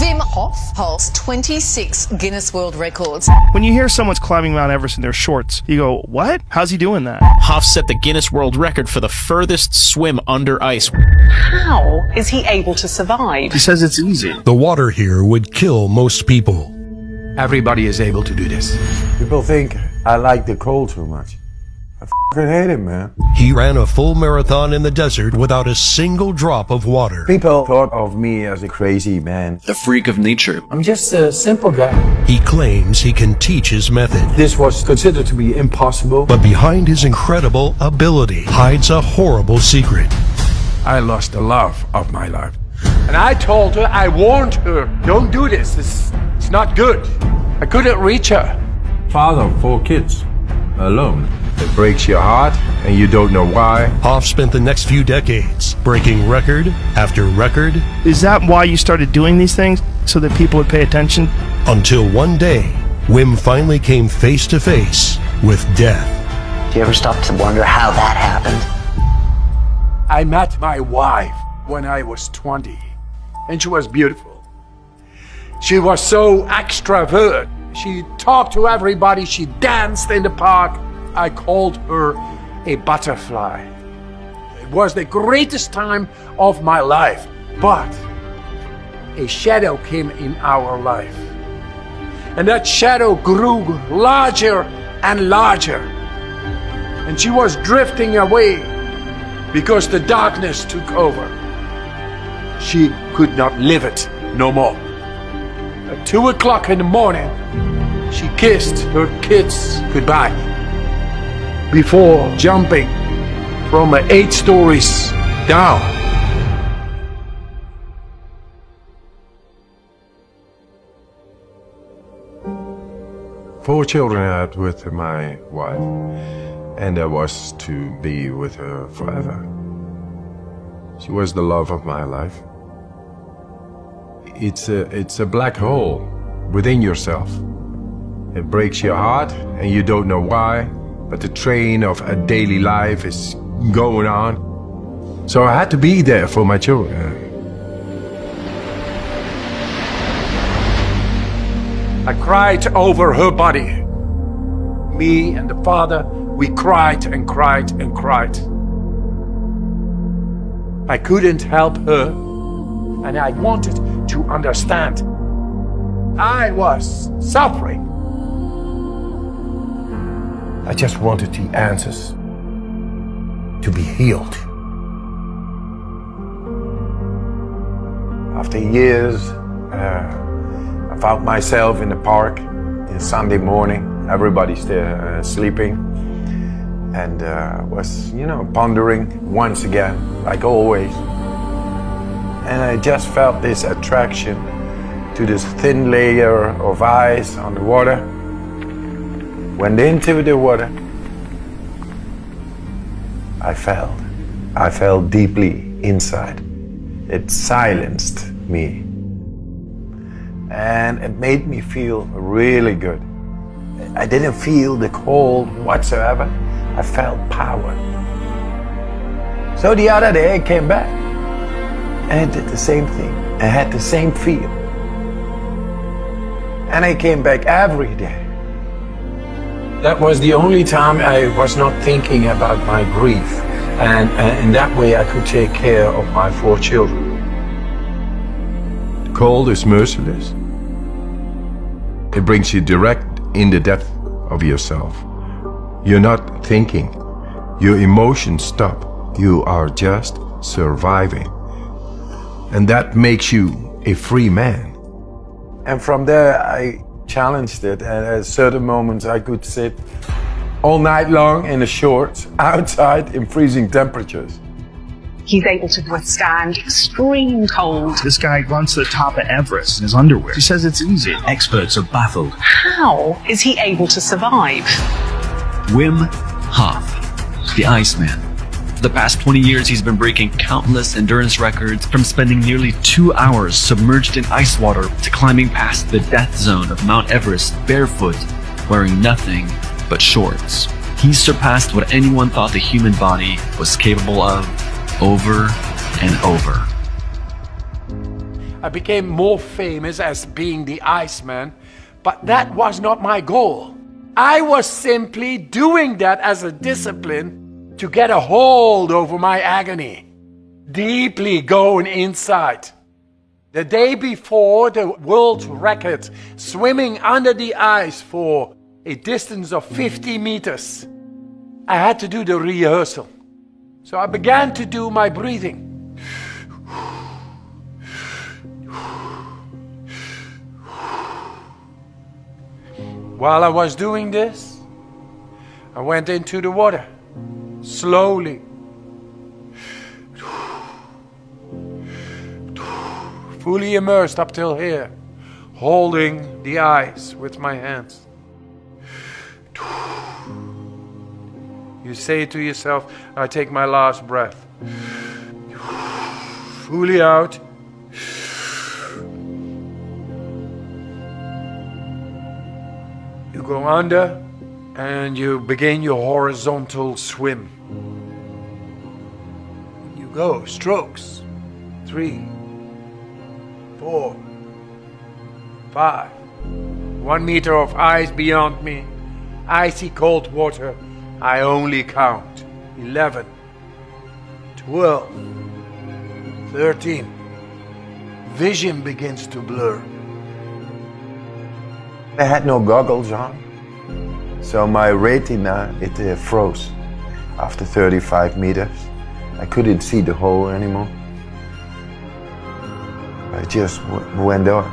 Wim Hof holds 26 Guinness World Records. When you hear someone's climbing Mount Everest in their shorts, you go, what? How's he doing that? Hof set the Guinness World Record for the furthest swim under ice. How is he able to survive? He says it's easy. The water here would kill most people. Everybody is able to do this. People think I like the cold too much. I f***ing hate it, man. He ran a full marathon in the desert without a single drop of water. People thought of me as a crazy man. The freak of nature. I'm just a simple guy. He claims he can teach his method. This was considered to be impossible. But behind his incredible ability hides a horrible secret. I lost the love of my life. And I told her, I warned her, don't do this. It's not good. I couldn't reach her. Father of 4 kids, alone. It breaks your heart, and you don't know why. Hof spent the next few decades breaking record after record. Is that why you started doing these things? So that people would pay attention? Until one day, Wim finally came face to face with death. Do you ever stop to wonder how that happened? I met my wife when I was 20, and she was beautiful. She was so extrovert. She talked to everybody. She danced in the park. I called her a butterfly. It was the greatest time of my life, but a shadow came in our life. And that shadow grew larger and larger. And she was drifting away because the darkness took over. She could not live it no more. At 2 o'clock in the morning, she kissed her kids goodbye before jumping from 8 stories down. Four children I had with my wife, and I was to be with her forever. She was the love of my life. It's a black hole within yourself. It breaks your heart, and you don't know why, but the train of a daily life is going on. So I had to be there for my children. I cried over her body. Me and the father, we cried and cried and cried. I couldn't help her, and I wanted to understand. I was suffering. I just wanted the answers to be healed. After years, I found myself in the park on Sunday morning. Everybody's still sleeping, and was, pondering once again, like always. And I just felt this attraction to this thin layer of ice on the water. Went into the water. I felt deeply inside. It silenced me. And it made me feel really good. I didn't feel the cold whatsoever. I felt power. So the other day I came back and I did the same thing. I had the same feel. And I came back every day. That was the only time I was not thinking about my grief. And in that way I could take care of my 4 children. The cold is merciless. It brings you direct in the depth of yourself. You're not thinking. Your emotions stop. You are just surviving. And that makes you a free man. And from there I challenged it, and at certain moments I could sit all night long in the shorts outside in freezing temperatures. He's able to withstand extreme cold. This guy runs to the top of Everest in his underwear. He says it's easy. Experts are baffled. How is he able to survive? Wim Hof, the Iceman. For the past 20 years, he's been breaking countless endurance records, from spending nearly 2 hours submerged in ice water to climbing past the death zone of Mount Everest barefoot, wearing nothing but shorts. He's surpassed what anyone thought the human body was capable of over and over. I became more famous as being the Iceman, but that was not my goal. I was simply doing that as a discipline to get a hold over my agony, deeply going inside. The day before the world record, swimming under the ice for a distance of 50 meters, I had to do the rehearsal. So I began to do my breathing. While I was doing this, I went into the water, slowly. Fully immersed up till here, holding the ice with my hands. You say to yourself, I take my last breath. Fully out. You go under and you begin your horizontal swim. You go, strokes. 3, 4, 5. 1 meter of ice beyond me. Icy cold water. I only count 11, 12, 13. Vision begins to blur. I had no goggles on, so my retina, it froze after 35 meters. I couldn't see the hole anymore. I just went on,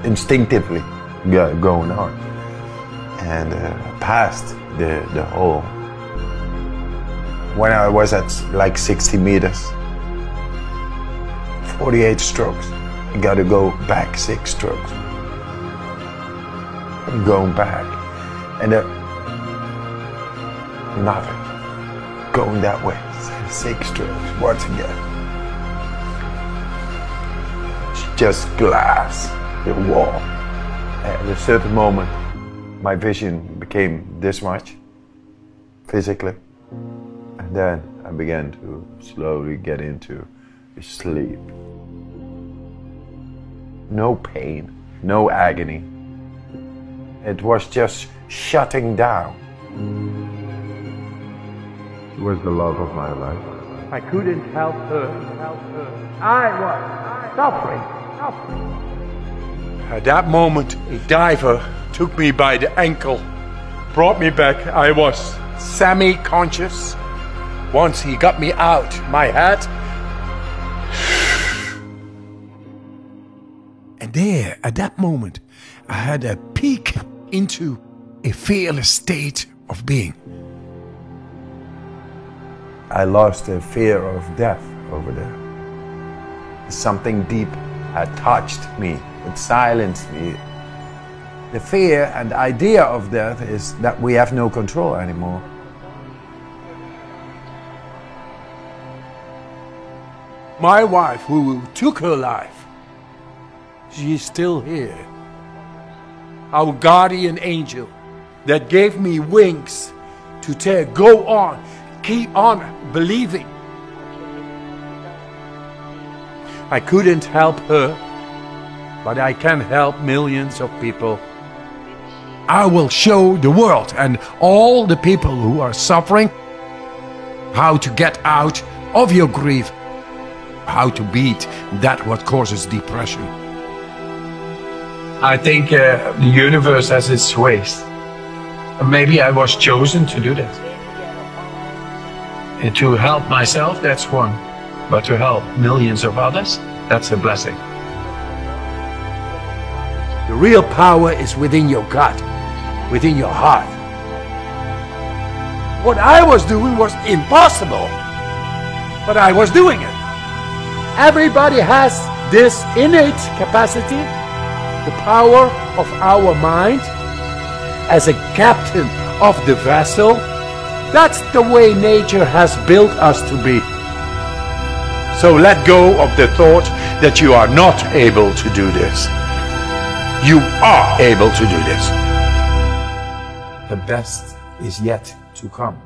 instinctively going on, and passed the hole. When I was at like 60 meters, 48 strokes, I got to go back 6 strokes. I'm going back, and nothing. Going that way, 6 strokes once again. It's just glass, the wall. At a certain moment, my vision became this much, physically, and then I began to slowly get into sleep. No pain, no agony. It was just shutting down. She was the love of my life. I couldn't help her. I was suffering. At that moment, a diver took me by the ankle, brought me back. I was semi-conscious. Once he got me out, my head. And there, at that moment, I had a peek into a fearless state of being. I lost the fear of death over there. Something deep had touched me, it silenced me. The fear and idea of death is that we have no control anymore. My wife, who took her life, she's still here. Our guardian angel that gave me wings to go on, keep on believing. I couldn't help her, but I can help millions of people. I will show the world and all the people who are suffering how to get out of your grief, how to beat that what causes depression. I think the universe has its ways. Maybe I was chosen to do that. And to help myself, that's one. But to help millions of others, that's a blessing. The real power is within your gut, within your heart. What I was doing was impossible, but I was doing it. Everybody has this innate capacity, the power of our mind as a captain of the vessel. That's the way nature has built us to be. So let go of the thought that you are not able to do this. You are able to do this. The best is yet to come.